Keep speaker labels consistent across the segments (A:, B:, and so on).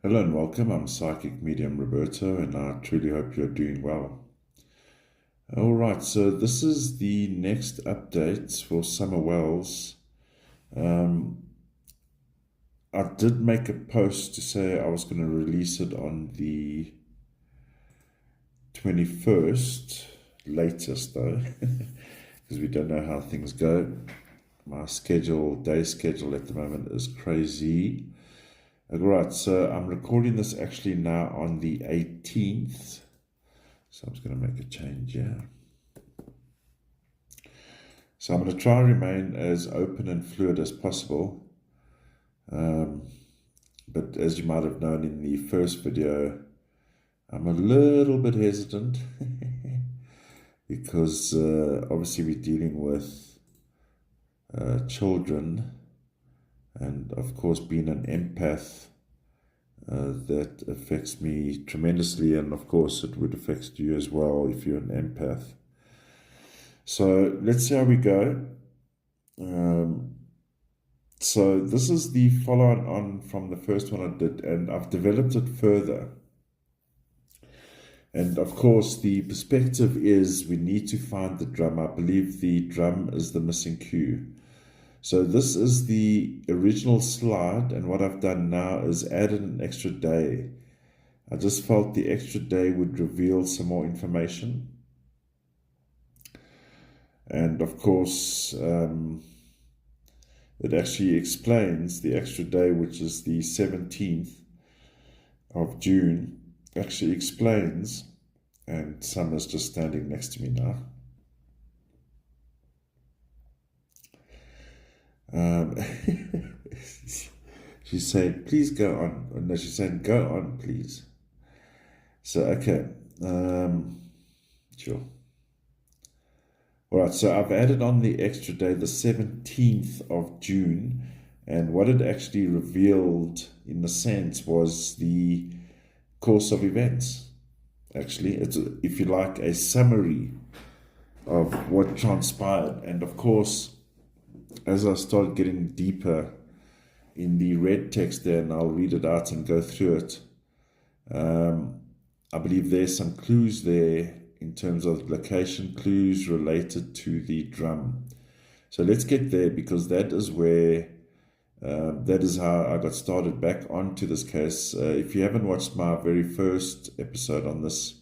A: Hello and welcome. I'm Psychic Medium Roberto, and I truly hope you're doing well. All right, so this is the next update for Summer Wells. I did make a post to say I was going to release it on the 21st, latest though, because we don't know how things go. My day schedule at the moment is crazy. Right, so I'm recording this actually now on the 18th. So I'm just going to make a change here. So I'm going to try and remain as open and fluid as possible. But as you might have known in the first video, I'm a little bit hesitant because obviously we're dealing with children, and of course being an empath, that affects me tremendously, and of course it would affect you as well if you're an empath. So let's see how we go. So this is the follow on from the first one I did, and I've developed it further. And of course the perspective is we need to find the drum. I believe the drum is the missing cue. So this is the original slide, and what I've done now is added an extra day. I just felt the extra day would reveal some more information. And of course, it actually explains the extra day, which is the 17th of June, actually explains, and Summer's just standing next to me now. She's saying, please go on. No, she's saying, go on, please. So, okay. Sure. All right, so I've added on the extra day, the 17th of June, and what it actually revealed, in a sense, was the course of events. Actually, it's, if you like, a summary of what transpired. And of course, as I start getting deeper in the red text there, and I'll read it out and go through it, I believe there's some clues there in terms of location clues related to the drum. So let's get there, because that is where, that is how I got started back onto this case. If you haven't watched my very first episode on this,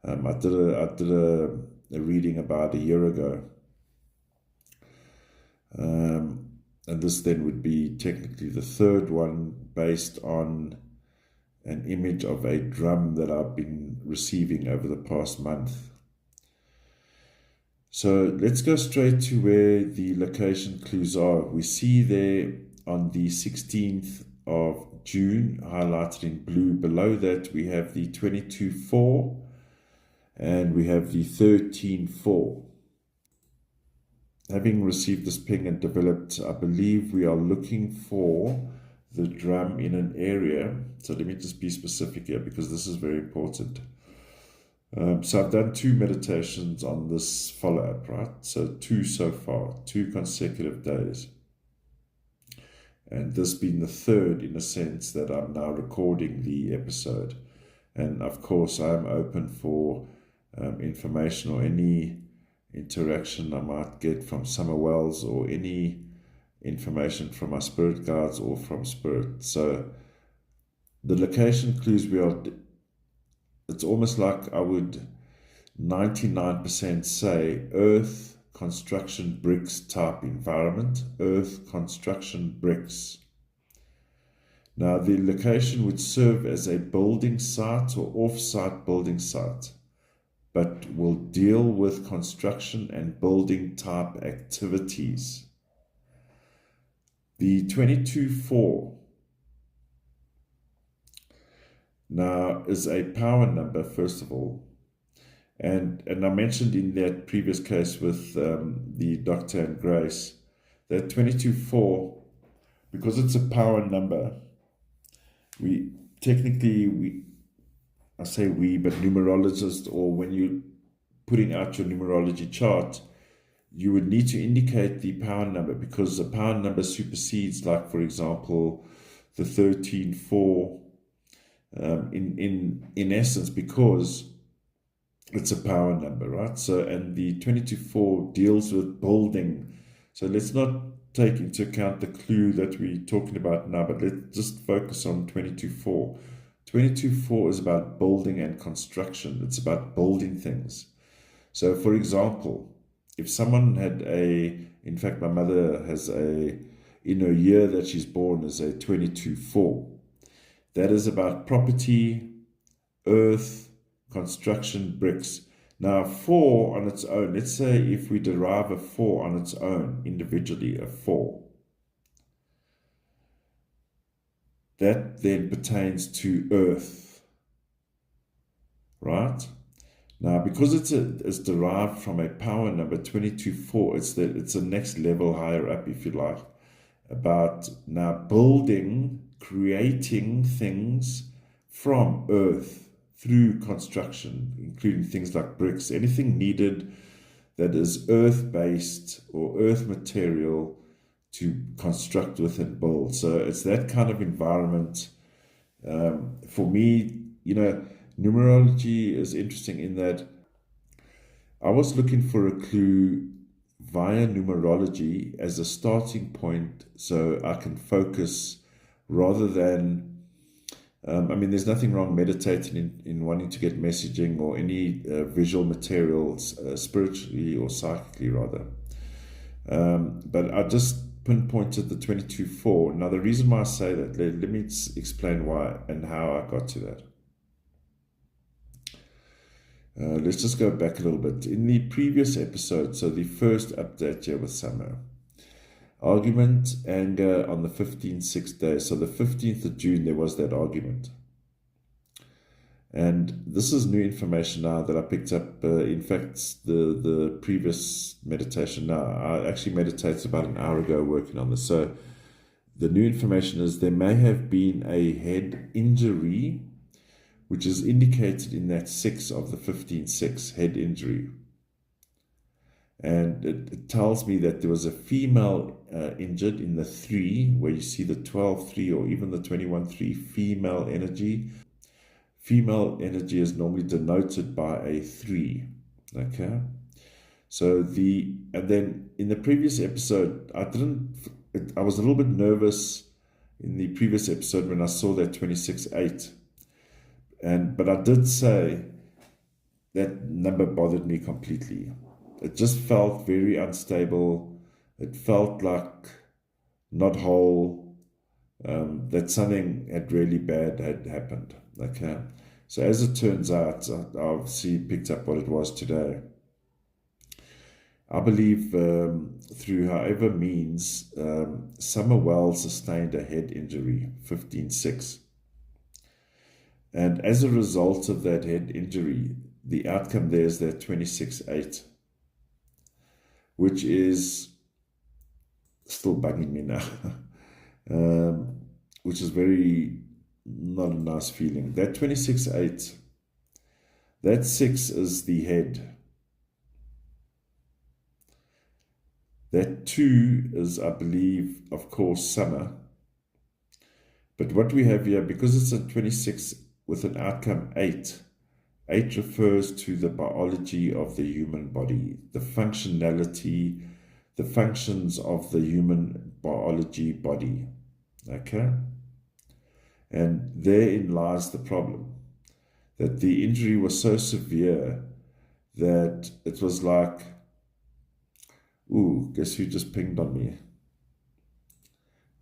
A: I did a reading about a year ago. And this then would be technically the third one, based on an image of a drum that I've been receiving over the past month. So let's go straight to where the location clues are. We see there on the 16th of June, highlighted in blue. Below that we have the 22-4 and we have the 13-4. Having received this ping and developed, I believe we are looking for the drum in an area. So let me just be specific here, because this is very important. So I've done 2 meditations on this follow-up, right? So 2 so far, 2 consecutive days. And this being the third, in a sense, that I'm now recording the episode. And of course, I'm open for information or any interaction I might get from Summer Wells, or any information from my spirit guides or from spirit. So the location clues it's almost like I would 99% say earth, construction, bricks type environment, earth, construction, bricks. Now the location would serve as a building site or off-site building site, but will deal with construction and building type activities. The 22-4 now is a power number, first of all. And I mentioned in that previous case with the Doctor and Grace, that 22-4, because it's a power number, I say we, but numerologists, or when you're putting out your numerology chart, you would need to indicate the power number, because the power number supersedes, like for example, the 13-4 in essence, because it's a power number, right? So, and the 22-4 deals with building. So let's not take into account the clue that we're talking about now, but let's just focus on 22-4. 22-4 is about building and construction. It's about building things. So, for example, if someone had in fact, my mother has in her year that she's born is a 22-4. That is about property, earth, construction, bricks. Now, 4 on its own, let's say if we derive a 4 on its own, individually, a 4, that then pertains to earth, right? Now, because it's derived from a power number, 22-4, it's the next level higher up, if you like, about now building, creating things from earth, through construction, including things like bricks, anything needed that is earth-based or earth material to construct with and build. So it's that kind of environment. For me, numerology is interesting in that I was looking for a clue via numerology as a starting point so I can focus rather than there's nothing wrong meditating in wanting to get messaging or any visual materials, spiritually or psychically rather. But I just pinpointed the 22-4. Now, the reason why I say that, let me explain why and how I got to that. Let's just go back a little bit. In the previous episode, so the first update here with Summer, argument, anger on the 15th day. So the 15th of June, there was that argument. And this is new information now that I picked up. In fact, the previous meditation now, I actually meditated about an hour ago working on this. So the new information is there may have been a head injury, which is indicated in that 6 of the 15-6, head injury. And it tells me that there was a female injured in the 3, where you see the 12-3 or even the 21-3 female energy. Female energy is normally denoted by a 3. Okay. So and then in the previous episode, I was a little bit nervous in the previous episode when I saw that 26-8. But I did say that number bothered me completely. It just felt very unstable. It felt like not whole, that something had really bad had happened. Okay. So as it turns out, I obviously picked up what it was today. I believe through however means, Summer Wells sustained a head injury, 15-6. And as a result of that head injury, the outcome there is that 26-8. Which is still bugging me now, which is very not a nice feeling. That 26-8, that 6 is the head. That 2 is, I believe, of course, Summer. But what we have here, because it's a 26 with an outcome 8, 8 refers to the biology of the human body, the functionality, the functions of the human biology body. Okay? And therein lies the problem, that the injury was so severe that it was like, ooh, guess who just pinged on me?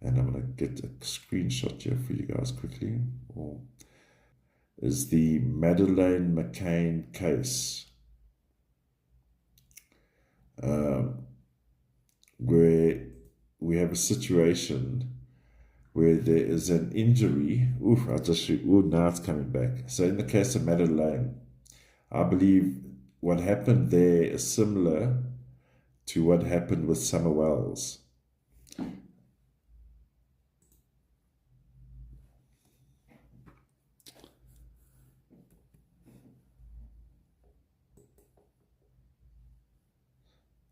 A: And I'm going to get a screenshot here for you guys quickly. Is the Madeleine McCann case, where we have a situation where there is an injury. Now it's coming back. So in the case of Madeleine, I believe what happened there is similar to what happened with Summer Wells.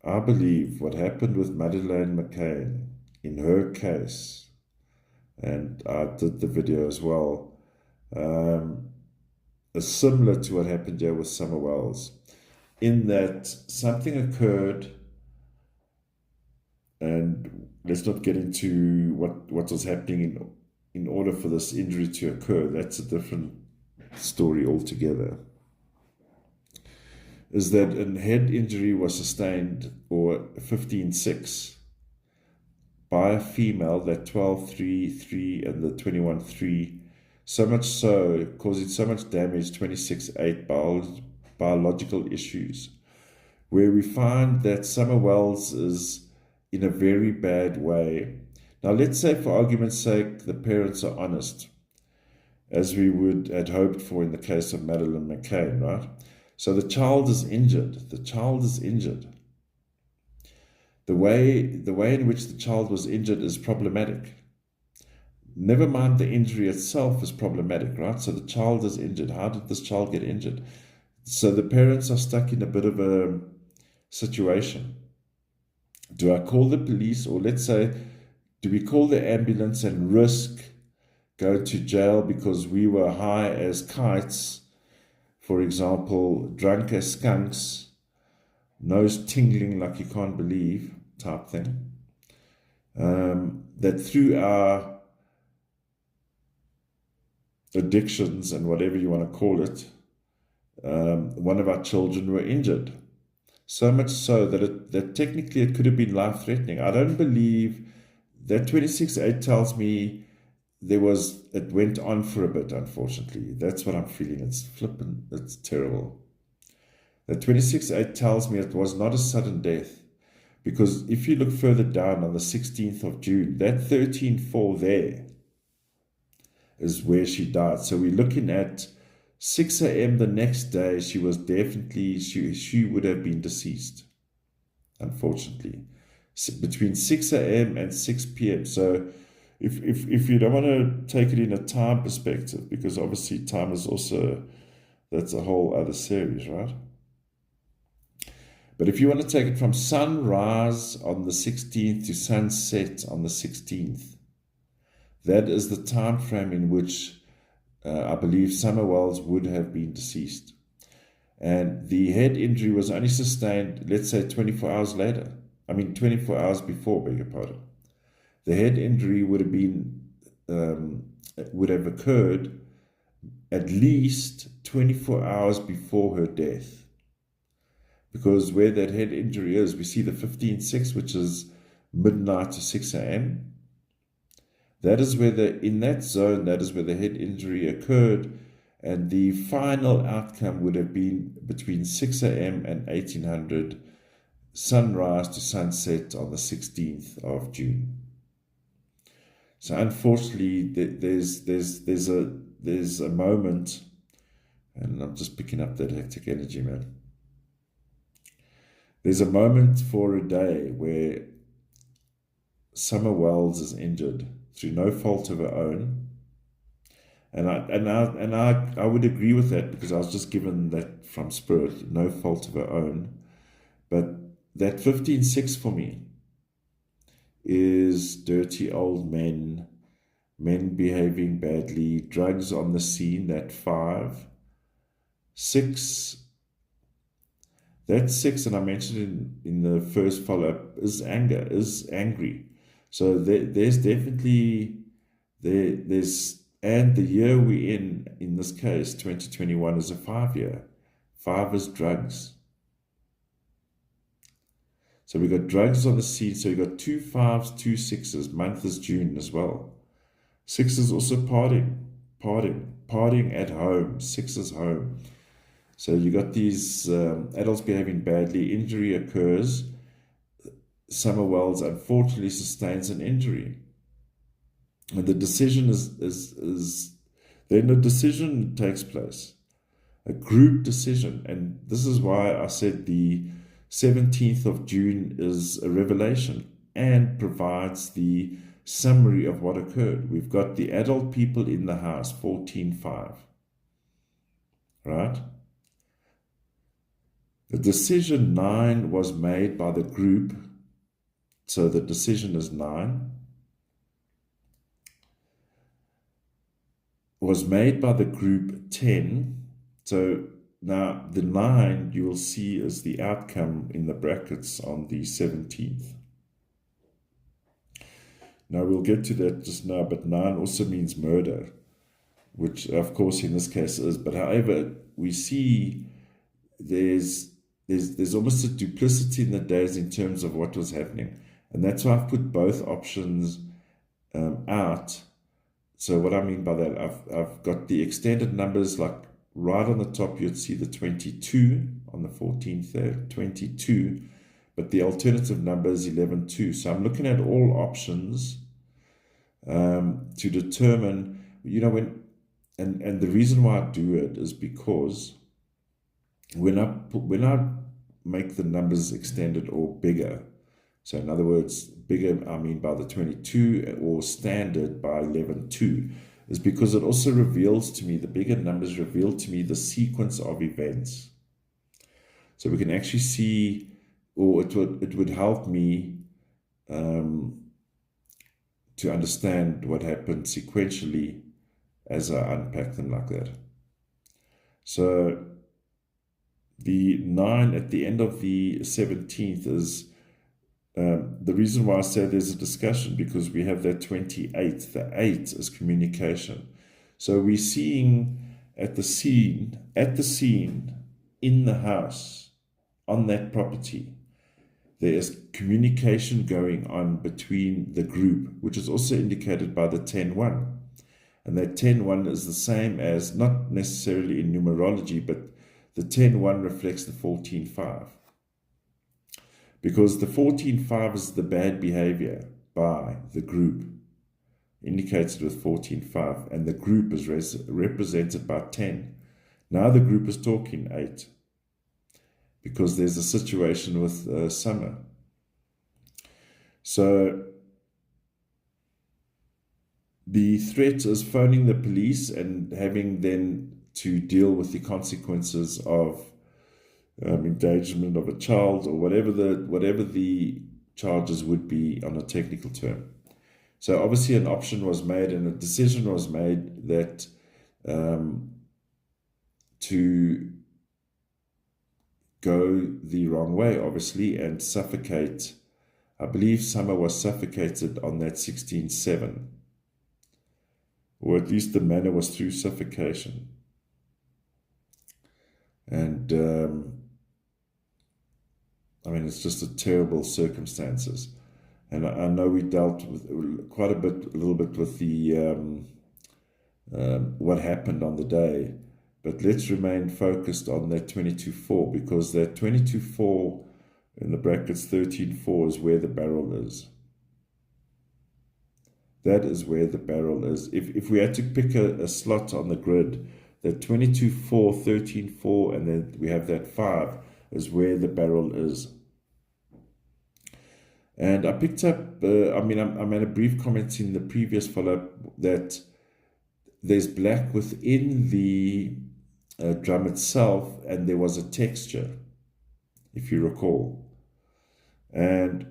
A: I believe what happened with Madeleine McCann in her case, and I did the video as well, is similar to what happened here with Summer Wells, in that something occurred, and let's not get into what was happening in order for this injury to occur. That's a different story altogether. Is that a head injury was sustained, or 15-6, by a female, that 12-3-3 and the 21-3, so much so, causing so much damage, 26-8 biological issues, where we find that Summer Wells is in a very bad way. Now, let's say, for argument's sake, the parents are honest, as we would had hoped for in the case of Madeleine McCain, right? So the child is injured. The child is injured. The way in which the child was injured is problematic. Never mind the injury itself is problematic, right? So the child is injured. How did this child get injured? So the parents are stuck in a bit of a situation. Do I call the police, or let's say, do we call the ambulance and risk going to jail because we were high as kites, for example, drunk as skunks, nose tingling like you can't believe type thing, that through our addictions and whatever you want to call it, one of our children were injured. So much so that technically it could have been life-threatening. I don't believe that 26-8 tells me it went on for a bit, unfortunately. That's what I'm feeling. It's flippant. It's terrible. That 26-8 tells me it was not a sudden death. Because if you look further down on the 16th of June, that 13-4 there is where she died. So we're looking at 6 a.m. the next day. She was definitely, she would have been deceased, unfortunately. Between 6 a.m. and 6 p.m. So if you don't want to take it in a time perspective, because obviously time is also, that's a whole other series, right? But if you want to take it from sunrise on the 16th to sunset on the 16th, that is the time frame in which I believe Summer Wells would have been deceased. And the head injury was only sustained, let's say, 24 hours later. 24 hours before, beg your pardon. The head injury would have occurred at least 24 hours before her death. Because where that head injury is, we see the 15-6, which is midnight to 6 a.m. That is where in that zone, that is where the head injury occurred, and the final outcome would have been between 6 a.m. and 1800, sunrise to sunset on the 16th of June. So unfortunately, there's a moment, and I'm just picking up that hectic energy, man. There's a moment for a day where Summer Wells is injured through no fault of her own, and I would agree with that, because I was just given that from Spirit, no fault of her own. But that 15-6 for me is dirty old men behaving badly, drugs on the scene. That 5-6, that 6, and I mentioned in the first follow-up, is anger, is angry. So there's definitely, and the year we're in this case, 2021, is a 5-year. 5 is drugs. So we got drugs on the scene. So we got 2 5s, 2 6s. Month is June as well. 6 is also partying at home. 6 is home. So you got these adults behaving badly. Injury occurs. Summer Wells unfortunately sustains an injury, and the decision then a decision takes place, a group decision. And this is why I said the 17th of June is a revelation and provides the summary of what occurred. We've got the adult people in the house, 14-5, right? The decision 9 was made by the group, so the decision is 9. was made by the group 10. So now the 9 you will see is the outcome in the brackets on the 17th. Now we'll get to that just now, but 9 also means murder, which of course in this case is. But however, we see there's almost a duplicity in the days in terms of what was happening. And that's why I've put both options out. So what I mean by that, I've got the extended numbers, like right on the top, you'd see the 22 on the 14th there, 22, but the alternative number is 11-2. So I'm looking at all options to determine, when, and the reason why I do it is because when I make the numbers extended or bigger, so in other words, bigger, I mean by the 22 or standard by 11-2, is because it also reveals to me, the bigger numbers reveal to me the sequence of events. So we can actually see, or it would help me to understand what happened sequentially as I unpack them like that. So the 9 at the end of the 17th is, the reason why I say there's a discussion, because we have that 28. The 8 is communication. So we're seeing at the scene, in the house, on that property, there is communication going on between the group, which is also indicated by the 10-1. And that 10-1 is the same as, not necessarily in numerology, but the 10-1 reflects the 14-5. Because the 14-5 is the bad behavior by the group, indicated with 14-5, and the group is represented by 10. Now the group is talking 8, because there's a situation with Summer. So the threat is phoning the police and having then to deal with the consequences of engagement of a child, or whatever the charges would be on a technical term. So obviously an option was made and a decision was made that to go the wrong way, obviously, and suffocate. I believe Summer was suffocated on that 16-7, or at least the manner was through suffocation. And I mean, it's just a terrible circumstances. And I know we dealt with quite a little bit with the what happened on the day, but let's remain focused on that 22-4, because that 22-4 in the brackets 13-4 is where the barrel is. That is where the barrel is. If we had to pick a slot on the grid, that 22-4, 13-4, and then we have that 5 is where the barrel is. And I picked up, I made a brief comment in the previous follow-up that there's black within the drum itself, and there was a texture, if you recall. And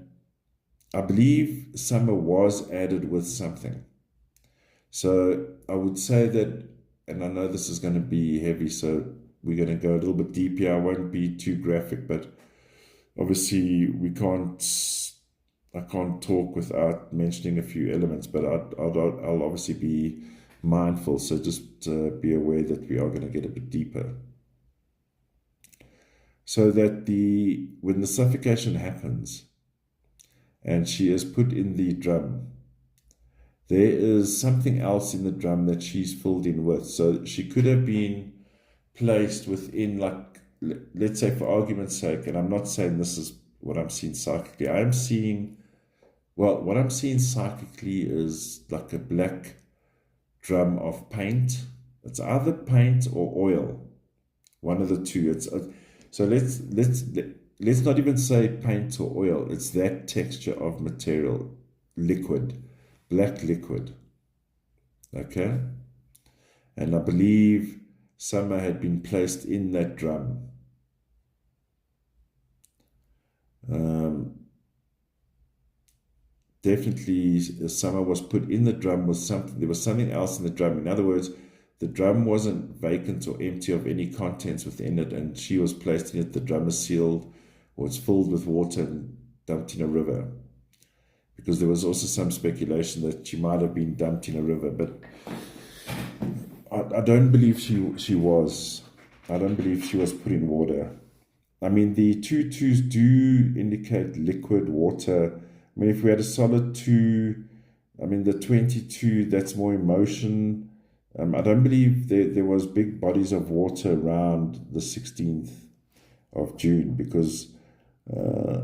A: I believe Summer was added with something. So I would say that, and I know this is going to be heavy, so we're going to go a little bit deep here. I won't be too graphic, but obviously I can't talk without mentioning a few elements, but I'll obviously be mindful, so just be aware that we are going to get a bit deeper. So that when the suffocation happens and she is put in the drum, there is something else in the drum that she's filled in with. So she could have been placed within, like, let's say for argument's sake, and I'm not saying this is what I'm seeing psychically. What I'm seeing psychically is like a black drum of paint. It's either paint or oil, one of the two. So let's not even say paint or oil. It's that texture of material, liquid, black liquid. Okay? And I believe Summer had been placed in that drum. Definitely Summer was put in the drum with something. There was something else in the drum. In other words, the drum wasn't vacant or empty of any contents within it, and she was placed in it. The drum is sealed, or it's filled with water and dumped in a river. Because there was also some speculation that she might have been dumped in a river, but I don't believe she was. I don't believe she was put in water. I mean, the 2-2s do indicate liquid water. I mean, if we had a solid 2, I mean, the 22, that's more emotion. I don't believe there was big bodies of water around the 16th of June, because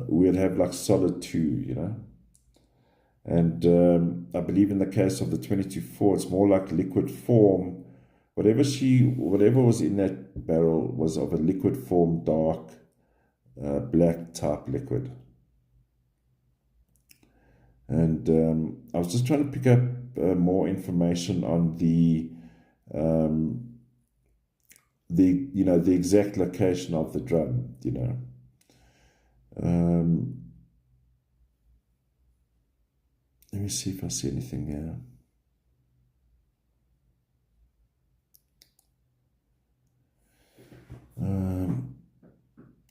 A: we'd have like solid 2, you know. And I believe in the case of the 22-4, it's more like liquid form. Whatever was in that barrel was of a liquid form, dark, black type liquid. And I was just trying to pick up more information on the exact location of the drum, you know. Let me see if I see anything here.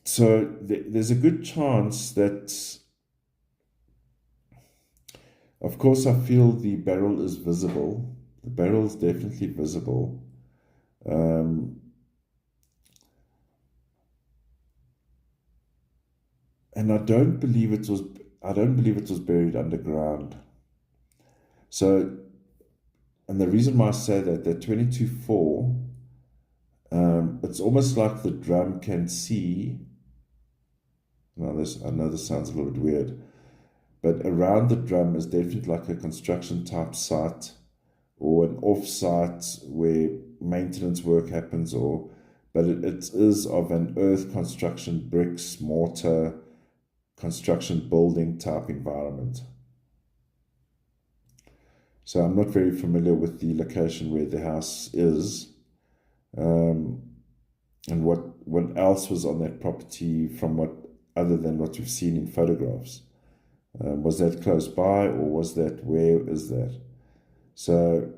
A: So there's a good chance that, of course, I feel the barrel is visible. The barrel is definitely visible. And I don't believe it was buried underground. So, and the reason why I say that 22-4, it's almost like the drum can see. Now, I know this sounds a little bit weird, but around the drum is definitely like a construction type site, or an off site where maintenance work happens, but it is of an earth construction, bricks, mortar, construction building type environment. So I'm not very familiar with the location where the house is, and what else was on that property other than what we've seen in photographs. Was that close by, or where is that? So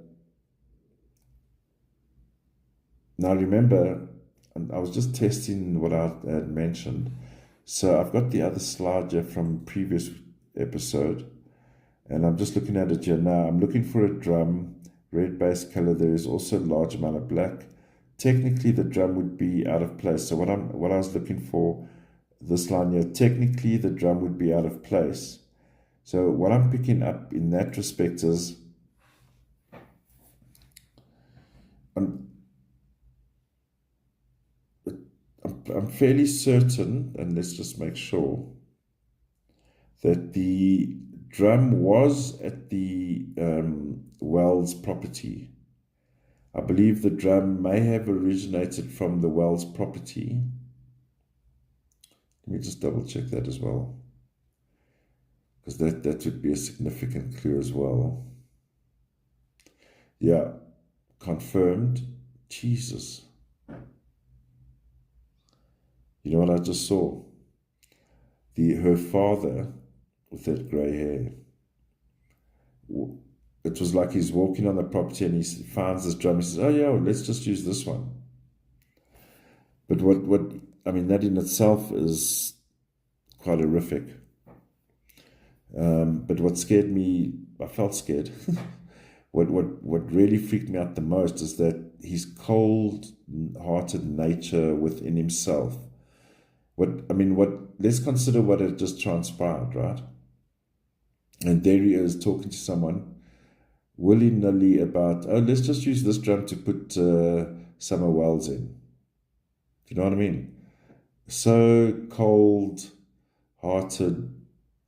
A: now remember, and I was just testing what I had mentioned. So I've got the other slide here from previous episode, and I'm just looking at it here now. I'm looking for a drum, red base color. There is also a large amount of black. Technically, the drum would be out of place. So what I was looking for, this line here, technically the drum would be out of place. So what I'm picking up in that respect is, I'm fairly certain, and let's just make sure, that the drum was at the Wells property. I believe the drum may have originated from the Wells property. Let me just double check that as well, because that would be a significant clue as well. Yeah, confirmed. Jesus. You know what I just saw? Her father with that grey hair. It was like he's walking on the property and he finds this drum. He says, "Oh yeah, let's just use this one." But that in itself is quite horrific. But what scared me, I felt scared. What really freaked me out the most is that his cold-hearted nature within himself. Let's consider what had just transpired, right? And there he is talking to someone willy-nilly about, let's just use this drum to put summer wells in. You know what I mean? So cold-hearted.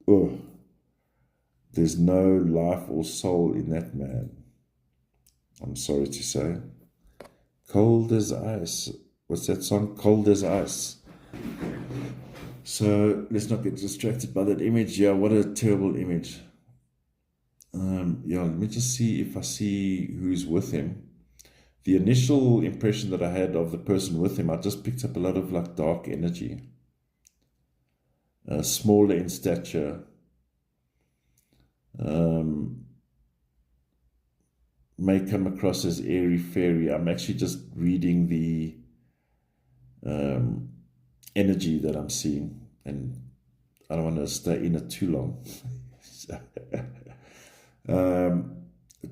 A: Ugh. There's no life or soul in that man. I'm sorry to say. Cold as ice. What's that song? Cold as ice. So let's not get distracted by that image. Yeah, what a terrible image. Let me just see if I see who's with him. The initial impression that I had of the person with him, I just picked up a lot of like dark energy. Smaller in stature. may come across as airy-fairy. I'm actually just reading the energy that I'm seeing, and I don't want to stay in it too long.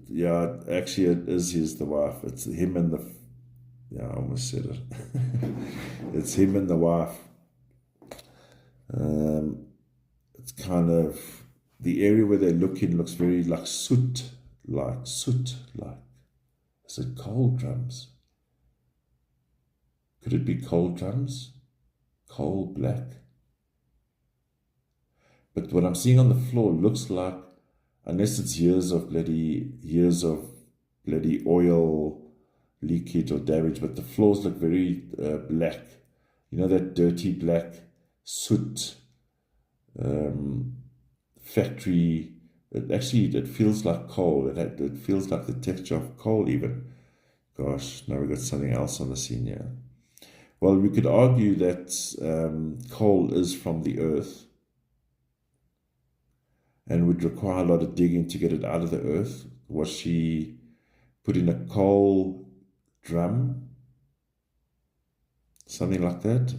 A: Yeah, actually it is his, the wife. It's him and the, yeah, I almost said it. It's him and the wife. It's kind of, the area where they look in looks very like soot, is it coal drums? Could it be coal drums? Coal black? But what I'm seeing on the floor looks like, unless it's years of bloody oil leakage or damage, but the floors look very black. You know, that dirty black soot factory. It feels like coal. It feels like the texture of coal even. Gosh, now we've got something else on the scene here. Well, we could argue that coal is from the earth and would require a lot of digging to get it out of the earth. Was she put in a coal drum? Something like that?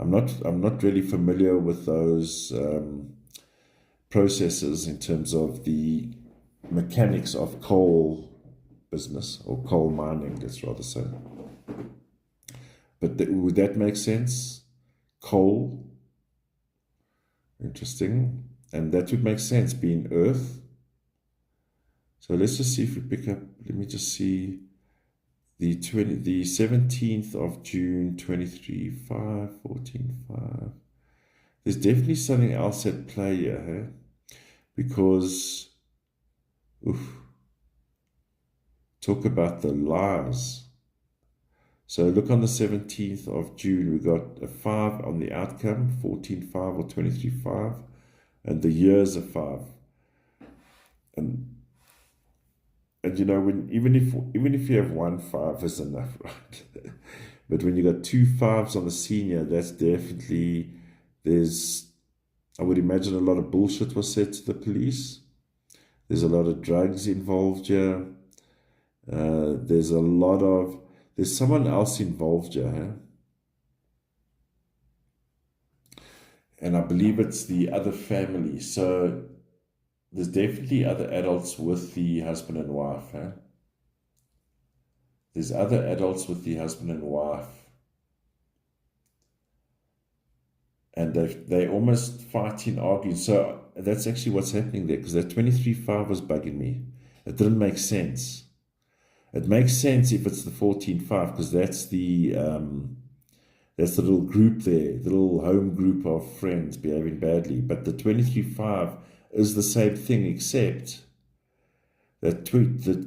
A: I'm not really familiar with those processes in terms of the mechanics of coal business, or coal mining, let's rather say. But would that make sense? Coal? Interesting. And that would make sense, being earth. So let's just see if we pick up, let me just see, the 17th of June, 23, 5, 14, 5. There's definitely something else at play here, hey? Because, talk about the lies. So look, on the 17th of June, we got a 5 on the outcome, 14, 5 or 23, 5, and the year's a 5. And you know, even if you have 1 5 is enough, right? But when you got 2 5s on the senior, that's definitely, I would imagine a lot of bullshit was said to the police. There's a lot of drugs involved here. There's someone else involved here, huh? And I believe it's the other family. So there's definitely other adults with the husband and wife, huh? There's other adults with the husband and wife. And they almost fighting, arguing. So that's actually what's happening there, because that 23-5 was bugging me. It didn't make sense. It makes sense if it's the 14-5, because that's the little group there, the little home group of friends behaving badly. But the 23-5 is the same thing, except that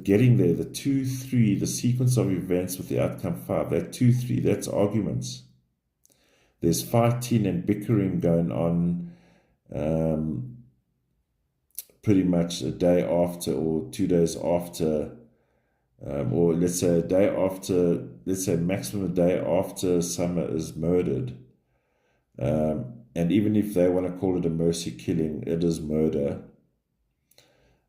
A: getting there, the 2-3, the sequence of events with the outcome 5, that 2-3, that's arguments. There's fighting and bickering going on pretty much a day after or 2 days after, or let's say a day after, let's say maximum a day after Summer is murdered. And even if they want to call it a mercy killing, it is murder.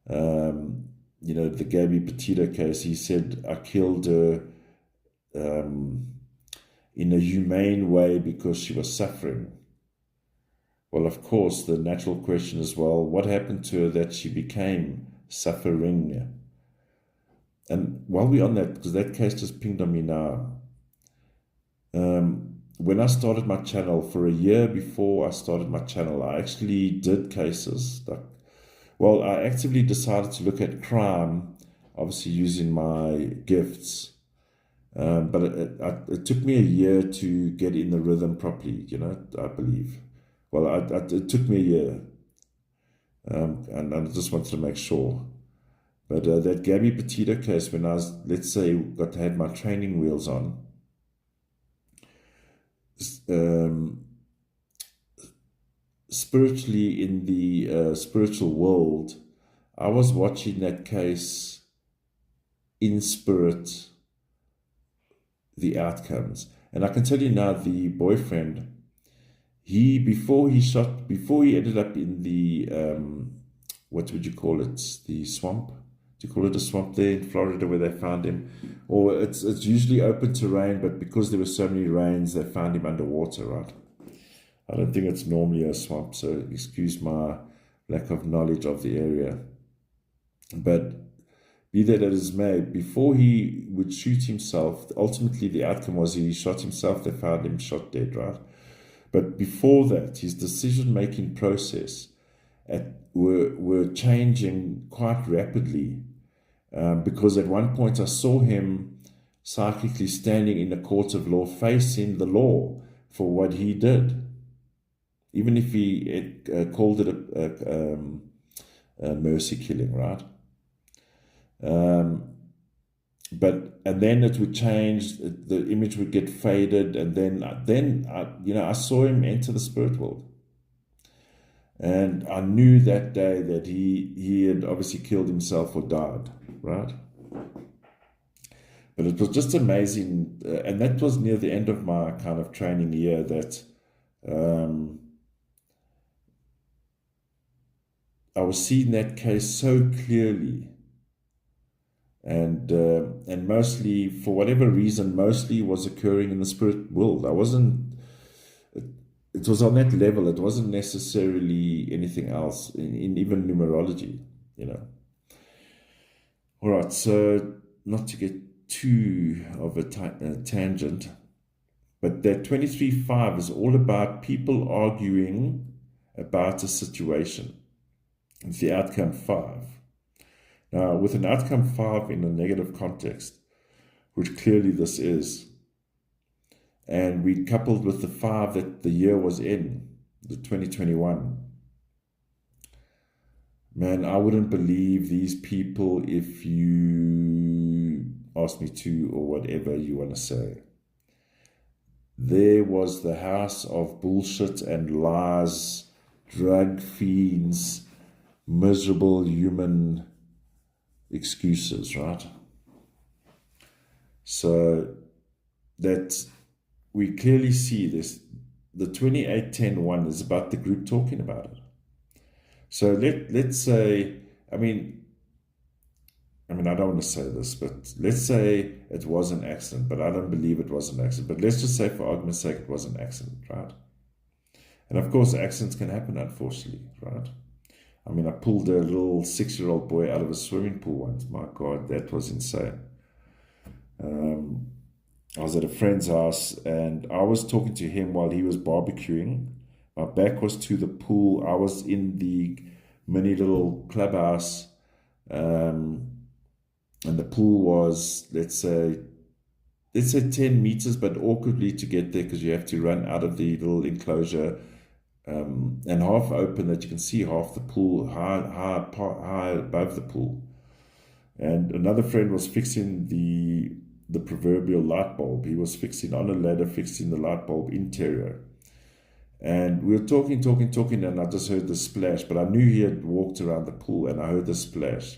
A: You know, the Gabby Petito case, he said, I killed her in a humane way because she was suffering. Well, of course, the natural question is, well, what happened to her that she became suffering? And while we're on that, because that case just pinged on me now, when I started my channel, for a year before I started my channel, I actually did cases. I actively decided to look at crime, obviously using my gifts. But it took me a year to get in the rhythm properly, you know, I believe. Well, it took me a year. And I just wanted to make sure. But that Gabby Petito case, when I was, let's say, had my training wheels on, spiritually, in the spiritual world, I was watching that case in spirit, the outcomes. And I can tell you now, the boyfriend, before he ended up in the, what would you call it, the swamp? do you call it a swamp there in Florida where they found him? Or it's usually open terrain, but because there were so many rains, they found him underwater, right? I don't think it's normally a swamp, so excuse my lack of knowledge of the area. But be that as it may, before he would shoot himself, ultimately the outcome was he shot himself, they found him shot dead, right? But before that, his decision-making process were changing quite rapidly, because at one point I saw him psychically standing in a court of law facing the law for what he did. Even if he called it a mercy killing, right? And then it would change, the image would get faded, and then I saw him enter the spirit world. And I knew that day that he had obviously killed himself or died, right? But it was just amazing, and that was near the end of my kind of training year, that I was seeing that case so clearly. And mostly, for whatever reason, mostly was occurring in the spirit world. It was on that level. It wasn't necessarily anything else in even numerology, All right, so not to get too of a tangent, but that 23.5 is all about people arguing about a situation. It's the outcome 5. Now, with an outcome 5 in a negative context, which clearly this is, and we coupled with the 5 that the year was in, the 2021, man, I wouldn't believe these people if you asked me to, or whatever you want to say. There was the house of bullshit and lies, drug fiends, miserable human excuses, right? So that we clearly see this. The 2810-1 is about the group talking about it. So let's say, I mean, I don't want to say this, but let's say it was an accident, but I don't believe it was an accident. But let's just say, for argument's sake, it was an accident, right? And of course, accidents can happen, unfortunately, right? I pulled a little 6-year-old boy out of a swimming pool once. My God, that was insane. I was at a friend's house, and I was talking to him while he was barbecuing. My back was to the pool. I was in the mini little clubhouse, and the pool was, let's say 10 meters, but awkwardly to get there because you have to run out of the little enclosure, and half open, that you can see half the pool, high above the pool. And another friend was fixing the proverbial light bulb. He was fixing on a ladder, fixing the light bulb interior. And we were talking, and I just heard the splash, but I knew he had walked around the pool, and I heard the splash.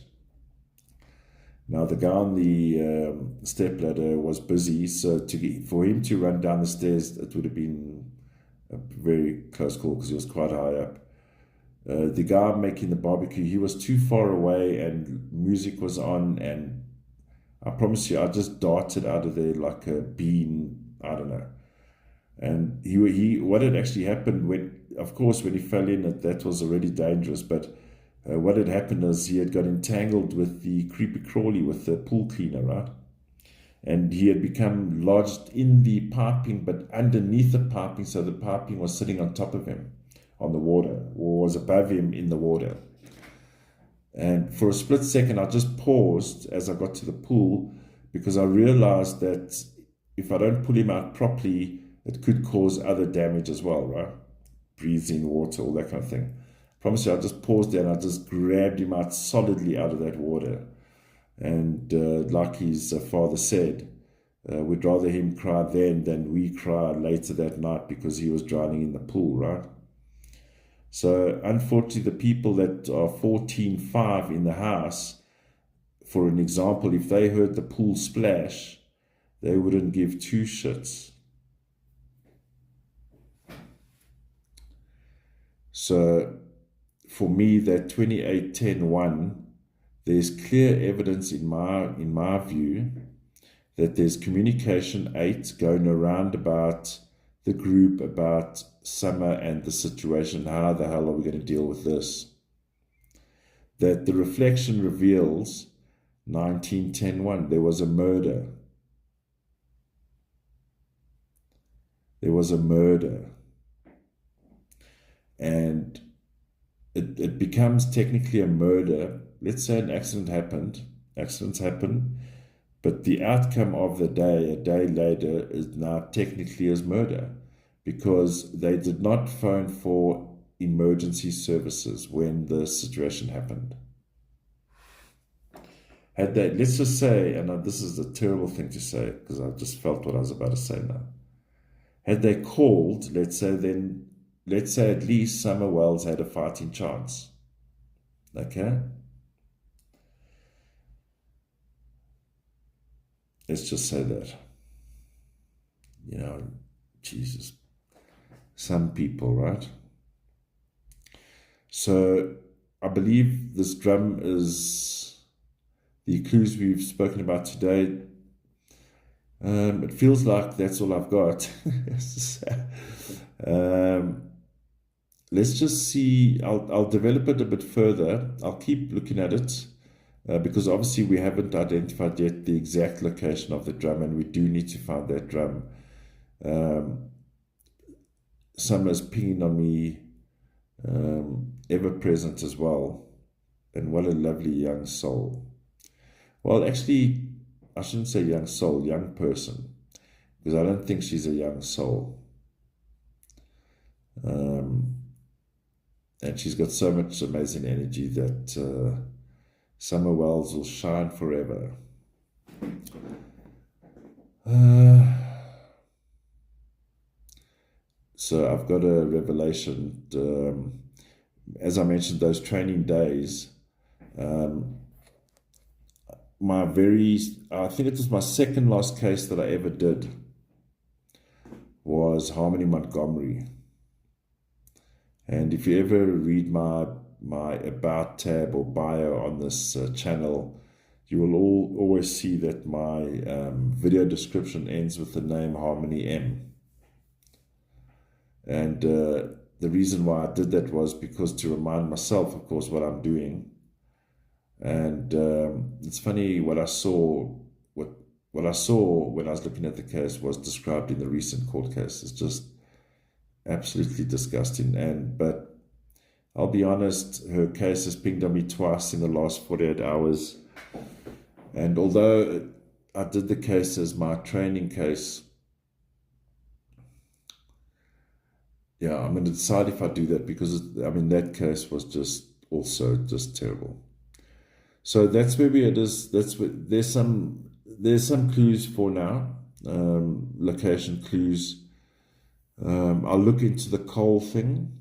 A: Now, the guy on the step ladder was busy, so for him to run down the stairs, it would have been a very close call because he was quite high up. The guy making the barbecue, he was too far away, and music was on, and I promise you, I just darted out of there like a bean, I don't know. And what had actually happened, when he fell in, that was already dangerous, but what had happened is he had got entangled with the creepy crawly, with the pool cleaner, right? And he had become lodged in the piping, but underneath the piping, so the piping was sitting on top of him on the water, or was above him in the water. And for a split second, I just paused as I got to the pool, because I realized that if I don't pull him out properly, it could cause other damage as well, right? Breathes in water, all that kind of thing. I promise you, I just paused there and I just grabbed him out solidly out of that water. And like his father said, we'd rather him cry then than we cry later that night because he was drowning in the pool, right? So unfortunately, the people that are 14.5 in the house, for an example, if they heard the pool splash, they wouldn't give two shits. So for me, that 28.10.1 there's clear evidence in my view that there's communication 8 going around about the group, about Summer and the situation. How the hell are we going to deal with this? That the reflection reveals 1910-1. There was a murder. There was a murder. And it becomes technically a murder. Let's say an accident happened. Accidents happen. But the outcome of the day, a day later, is now technically as murder, because they did not phone for emergency services when the situation happened. Had they, let's just say, and this is a terrible thing to say because I just felt what I was about to say now. Had they called, let's say at least Summer Wells had a fighting chance. Okay? Let's just say that. You know, Jesus. Some people, right? So I believe this drum is the clues we've spoken about today. It feels like that's all I've got. Let's just see. I'll develop it a bit further. I'll keep looking at it because obviously we haven't identified yet the exact location of the drum, and we do need to find that drum. Summer's pinging on me, ever present as well, and what a lovely young soul. Well, actually, I shouldn't say young soul, young person, because I don't think she's a young soul. And she's got so much amazing energy that Summer Wells will shine forever. So I've got a revelation. As I mentioned, those training days, I think it was my second last case that I ever did was Harmony Montgomery. And if you ever read my about tab or bio on this channel, you will always see that my video description ends with the name Harmony M. And the reason why I did that was because to remind myself, of course, what I'm doing. And it's funny, what I saw when I was looking at the case was described in the recent court case. It's just absolutely disgusting. But I'll be honest, her case has pinged on me twice in the last 48 hours. And although I did the case as my training case, yeah, I'm going to decide if I do that, because that case was just also just terrible. So that's where it is. There's some clues for now, location clues. I'll look into the coal thing,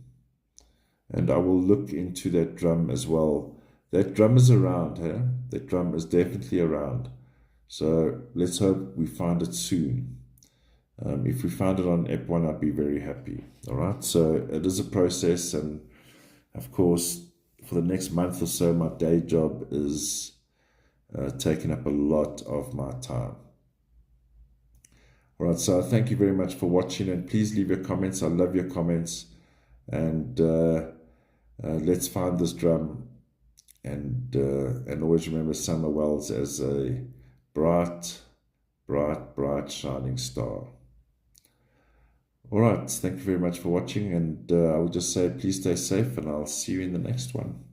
A: and I will look into that drum as well. That drum is around, huh? That drum is definitely around. So let's hope we find it soon. If we find it on EP1, I'd be very happy. All right. So it is a process, and of course, for the next month or so, my day job is taking up a lot of my time. All right, so thank you very much for watching, and please leave your comments. I love your comments, and let's find this drum, and always remember Summer Wells as a bright, bright, bright, shining star. All right, thank you very much for watching, and I will just say please stay safe, and I'll see you in the next one.